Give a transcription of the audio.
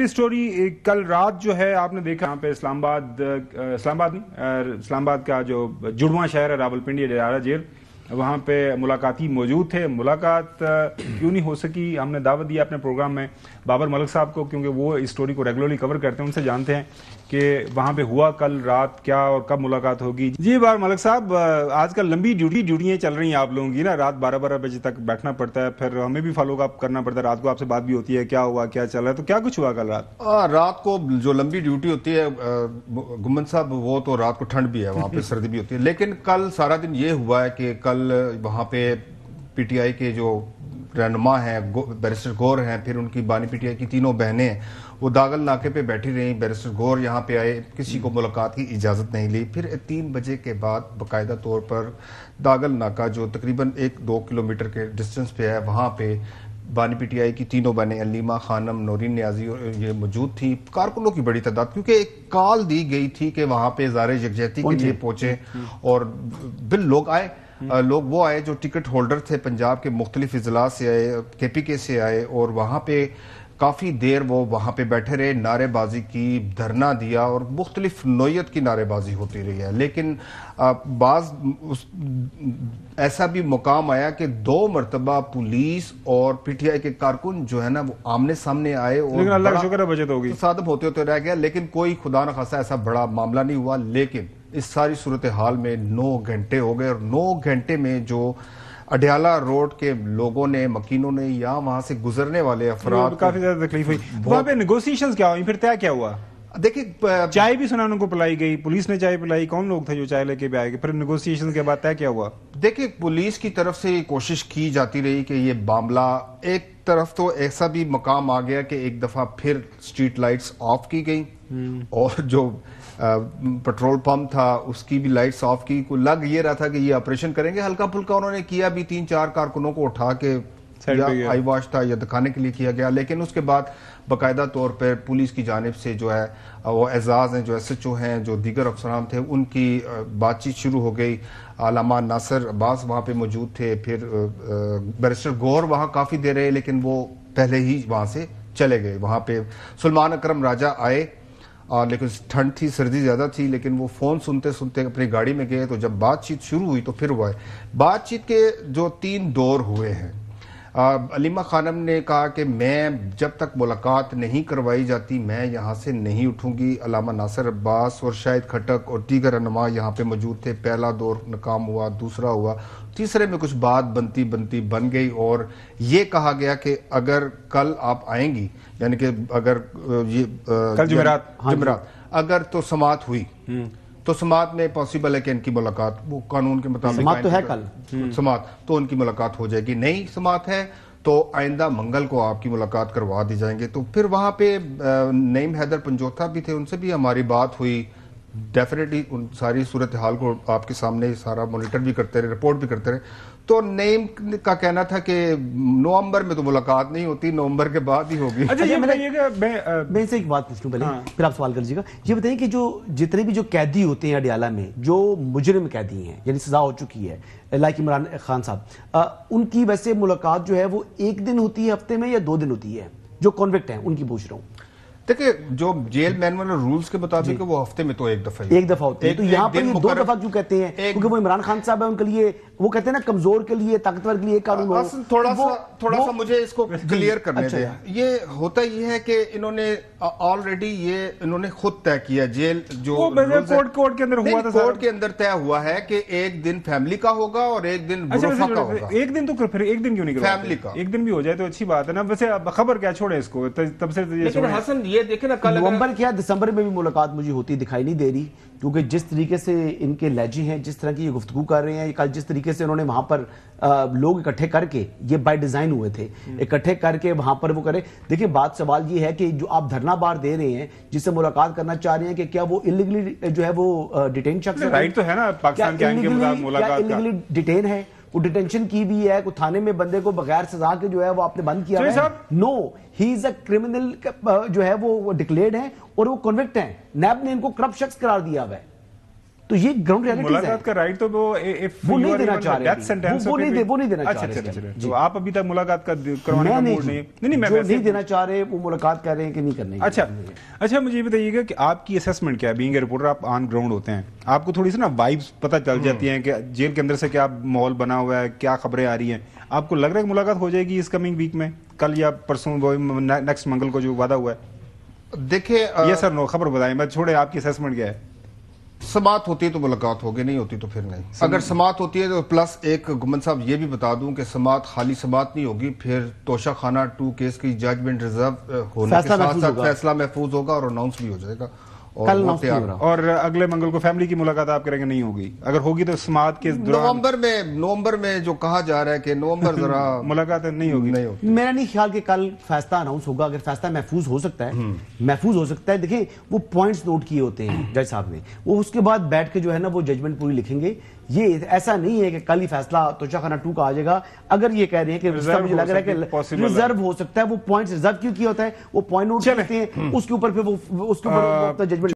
Story کل رات جو ہے آپ نے دیکھا یہاں پہ اسلام آباد کا جو جڑواں شہر ہے راولپنڈی اڈیالہ جیل، وہاں پہ ملاقاتی موجود تھے. ملاقات کیوں نہیں ہو سکی، ہم نے دعوت دیا اپنے پروگرام میں بابر ملک صاحب کو، کیونکہ وہ اس اسٹوری کو ریگولرلی کور کرتے ہیں، ان سے جانتے ہیں کہ وہاں پہ ہوا کل رات کیا اور کب ملاقات ہوگی. جی بابر ملک صاحب، آج کل لمبی ڈیوٹیاں چل رہی ہیں آپ لوگوں کی نا، رات 12 بجے تک بیٹھنا پڑتا ہے، پھر ہمیں بھی فالو اپ کرنا پڑتا ہے، رات کو آپ سے بات بھی ہوتی ہے کیا ہوا کیا چل رہا ہے، تو کیا کچھ ہوا کل رات؟ رات کو جو لمبی ڈیوٹی ہوتی ہے گمن صاحب، وہ تو رات کو ٹھنڈ بھی ہے، وہاں پہ سردی بھی ہوتی ہے، لیکن کل سارا دن یہ ہوا ہے کہ کل وہاں پہ پی ٹی آئی کے جو رہنما ہیں بیرسٹر گور ہیں، پھر ان کی بانی پی ٹی آئی کی تینوں بہنیں ہیں، وہ داغل ناکے پہ بیٹھی رہیں. بیرسٹر گور یہاں پہ آئے، کسی کو ملاقات کی اجازت نہیں لی. پھر 3 بجے کے بعد باقاعدہ طور پر داغل ناکہ جو تقریباً 1-2 کلومیٹر کے ڈسٹنس پہ ہے، وہاں پہ بانی پی ٹی آئی کی تینوں بہنیں علیمہ خانم، نورین نیازی یہ موجود تھیں. کارکنوں کی بڑی تعداد، کیونکہ ایک کال دی گئی تھی کہ وہاں پہ اظہار یکجہتی کے لیے پہنچے، اور لوگ آئے. لوگ وہ آئے جو ٹکٹ ہولڈر تھے، پنجاب کے مختلف اضلاع سے آئے، کے پی کے سے آئے، اور وہاں پہ کافی دیر وہ وہاں پہ بیٹھے رہے، نعرے بازی کی، دھرنا دیا، اور مختلف نوعیت کی نعرے بازی ہوتی رہی ہے. لیکن بعض ایسا بھی مقام آیا کہ 2 مرتبہ پولیس اور پی ٹی آئی کے کارکن جو ہے نا وہ آمنے سامنے آئے، اور لیکن اللہ کا شکر ہے بچت ہو گئی، تصادم ہوتے ہوتے رہ گیا، لیکن کوئی خدا نخواستہ ایسا بڑا معاملہ نہیں ہوا. لیکن اس ساری صورتحال میں 9 گھنٹے ہو گئے، اور 9 گھنٹے میں جو اڈیالہ روڈ کے لوگوں نے، مکینوں نے، یا وہاں سے گزرنے والے افراد کافی زیادہ تکلیف ہوئی. وہاں پہ نیگوسیشنز کیا ہوئی، پھر طے کیا ہوا؟ دیکھیں، چائے بھی سنا ان کو پلائی گئی، پولیس نے چائے پلائی، کون لوگ تھے جو چائے لے کے بھی آئے گے؟ پھر نیگوسیشن کے بعد طے کیا ہوا؟ دیکھیں، پولیس کی طرف سے یہ کوشش کی جاتی رہی کہ یہ معاملہ، ایک طرف تو ایسا بھی مقام آ گیا کہ ایک دفعہ پھر اسٹریٹ لائٹس آف کی گئی، اور جو پٹرول پمپ تھا اس کی بھی لائٹس آف کی. کو لگ یہ رہا تھا کہ یہ آپریشن کریں گے، ہلکا پھلکا انہوں نے کیا بھی، 3-4 کارکنوں کو اٹھا کے یا آئی واش تھا یا دکھانے کے لیے کیا گیا. لیکن اس کے بعد باقاعدہ طور پر پولیس کی جانب سے جو ہے وہ اعزاز ہیں، جو ایس ایچ او ہیں، جو دیگر افسران تھے، ان کی بات چیت شروع ہو گئی. علامہ ناصر عباس وہاں پہ موجود تھے، پھر بیرسٹر گور وہاں کافی دیر رہے، لیکن وہ پہلے ہی وہاں سے چلے گئے. وہاں پہ سلمان اکرم راجہ آئے، لیکن ٹھنڈ تھی، سردی زیادہ تھی، لیکن وہ فون سنتے سنتے اپنی گاڑی میں گئے. تو جب بات چیت شروع ہوئی تو پھر وہ آئے. بات چیت کے جو 3 دور ہوئے ہیں، علیمہ خانم نے کہا کہ میں جب تک ملاقات نہیں کروائی جاتی میں یہاں سے نہیں اٹھوں گی. علامہ ناصر عباس اور شاہد کھٹک اور دیگر رہنما یہاں پہ موجود تھے. پہلا دور ناکام ہوا، دوسرا ہوا، تیسرے میں کچھ بات بنتی بن گئی، اور یہ کہا گیا کہ اگر کل آپ آئیں گی، یعنی کہ اگر یہ جمعرات اگر تو سماعت ہوئی تو سماعت میں پاسبل ہے کہ ان کی ملاقات، وہ قانون کے مطابق سماعت تو ہے کل، سماعت تو ان کی ملاقات ہو جائے گی. نہیں سماعت ہے تو آئندہ منگل کو آپ کی ملاقات کروا دی جائیں گے. تو پھر وہاں پہ نعیم حیدر پنجوتھا بھی تھے، ان سے بھی ہماری بات ہوئی. ڈیفینیٹلی ان ساری صورتحال کو آپ کے سامنے سارا مانیٹر بھی کرتے رہے، رپورٹ بھی کرتے رہے. تو نعیم کا کہنا تھا کہ نومبر میں تو ملاقات نہیں ہوتی، نومبر کے بعد ہی ہوگی. اچھا یہ بتائیے کہ میں سے ایک بات پوچھوں پہلے، پھر آپ سوال کر لیجیے گا. یہ بتائیے کہ جو جتنے بھی جو قیدی ہوتے ہیں اڈیالہ میں، جو مجرم قیدی ہیں، یعنی سزا ہو چکی ہے، لائک عمران خان صاحب، ان کی ویسے ملاقات جو ہے وہ 1 دن ہوتی ہے ہفتے میں یا 2 دن ہوتی ہے؟ جو کنوکٹ ہیں ان کی پوچھ رہا ہوں. دیکھیں، جو جیل مینول اور رولز کے مطابق وہ ہفتے میں تو ایک دفعہ ہوتے ہیں. تو یہاں پر یہ 2 دفعہ کیوں کہتے ہیں؟ کیونکہ وہ عمران خان صاحب ہے، ان کے لیے وہ کہتے ہیں نا کمزور کے لیے، طاقتور کے لیے ایک قانون ہو. تھوڑا سا مجھے اس کو کلیئر کرنے دیں. یہ ہوتا یہ ہے کہ انہوں نے آلریڈی انہوں نے خود طے کیا، جیل جو کورٹ کے اندر ہوا تھا، کورٹ کے اندر طے ہوا ہے کہ 1 دن فیملی کا ہوگا اور 1 دن غرفہ کا ہوگا. 1 دن تو پھر 1 دن کیوں نہیں کروا؟ فیملی کا 1 دن بھی ہو جائے تو اچھی بات ہے نا. ویسے خبر کیا چھوڑے اس کو، تب سے لیکن حسن یہ دیکھیں نا، کل نومبر کیا دسمبر میں بھی ملاقات مجھے ہوتی دکھائی نہیں دے رہی، کیونکہ جس طریقے سے ان کے لہجے ہیں، جس طرح کی یہ گفتگو کر رہے ہیں، کل جس طریقے سے انہوں نے وہاں پر لوگ اکٹھے کر کے، یہ بائی ڈیزائن ہوئے تھے، اکٹھے کر کے وہاں پر وہ کرے. دیکھیں بات سوال یہ ہے کہ جو آپ دھرنا بار دے رہے ہیں، جس سے ملاقات کرنا چاہ رہے ہیں، کہ کیا وہ انلیگلی جو ہے وہ ڈیٹین شخص ہے؟ رائٹ تو ہے نا پاکستان کے آئین کے مطابق ملاقات کا. انلیگلی ڈیٹین ہے، وہ ڈیٹینشن کی بھی ہے، کوئی تھانے میں بندے کو بغیر سزا کے جو ہے وہ آپ نے بند کیا ہے. نو، ہی از اے کرمنل جو ہے وہ ڈکلیئرڈ ہے اور وہ کنوکٹ ہیں. نیب نے ان کو کرپٹ شخص قرار دیا ہوا ہے. تو یہ گراؤنڈ ریالٹیز ہے. ملاقات کا رائٹ تو وہ نہیں دینا چاہ رہے وہ نہیں دینا چاہ رہے. تو آپ ابھی تک ملاقات کا کروانے کا موڈ نہیں جو نہیں دینا چاہ رہے وہ ملاقات کر رہے ہیں کہ نہیں کرنے. اچھا مجھے یہ بتائیے گا کہ آپ کی اسیسمنٹ کیا ہے؟ بینگ اے رپورٹر آپ آن گراؤنڈ ہوتے ہیں, آپ کو تھوڑی سی نا وائبس پتہ چل جاتی ہیں کہ جیل کے اندر سے کیا ماحول بنا ہوا ہے, کیا خبریں آ رہی ہیں. آپ کو لگ رہا ہے کہ ملاقات ہو جائے گی اس کمنگ ویک میں, کل یا پرسوں نیکسٹ منگل کو جو وعدہ ہوا ہے؟ دیکھیں یس اور نو خبر بتائیں, میں چھوڑے آپ کی اسیسمنٹ کیا ہے. سماعت ہوتی ہے تو ملاقات ہوگی, نہیں ہوتی تو پھر نہیں. اگر سماعت ہوتی ہے تو پلس ایک گمن صاحب یہ بھی بتا دوں کہ سماعت خالی سماعت نہیں ہوگی, پھر توشہ خانہ 2 کیس کی ججمنٹ ریزرو ہونے کے ساتھ ساتھ فیصلہ محفوظ ہوگا اور اناؤنس بھی ہو جائے گا. اور اگلے منگل کو فیملی کی ملاقات آپ کریں گے نہیں ہوگی؟ اگر ہوگی تو سماعت کے نومبر میں جو کہا جا رہا ہے کہ نومبر ذرا ملاقات نہیں ہوگی. میرا نہیں خیال کہ کل فیصلہ اناؤنس ہوگا. اگر فیصلہ محفوظ ہو سکتا ہے دیکھیں وہ پوائنٹس نوٹ کیے ہوتے ہیں جج صاحب نے, وہ اس کے بعد بیٹھ کے جو ہے نا وہ ججمنٹ پوری لکھیں گے. یہ ایسا نہیں ہے کہ کل ہی فیصلہ توشہ خانہ 2 کا آ جائے گا. اگر یہ کہہ رہے ہیں کہ مجھے لگ رہا ہے کہ ریزرو ہو سکتا ہے, وہ پوائنٹس ریزرو کیوں کیا ہوتا ہے, وہ پوائنٹ نوٹ کرتے ہیں اس کے اوپر پھر وہ ججمنٹ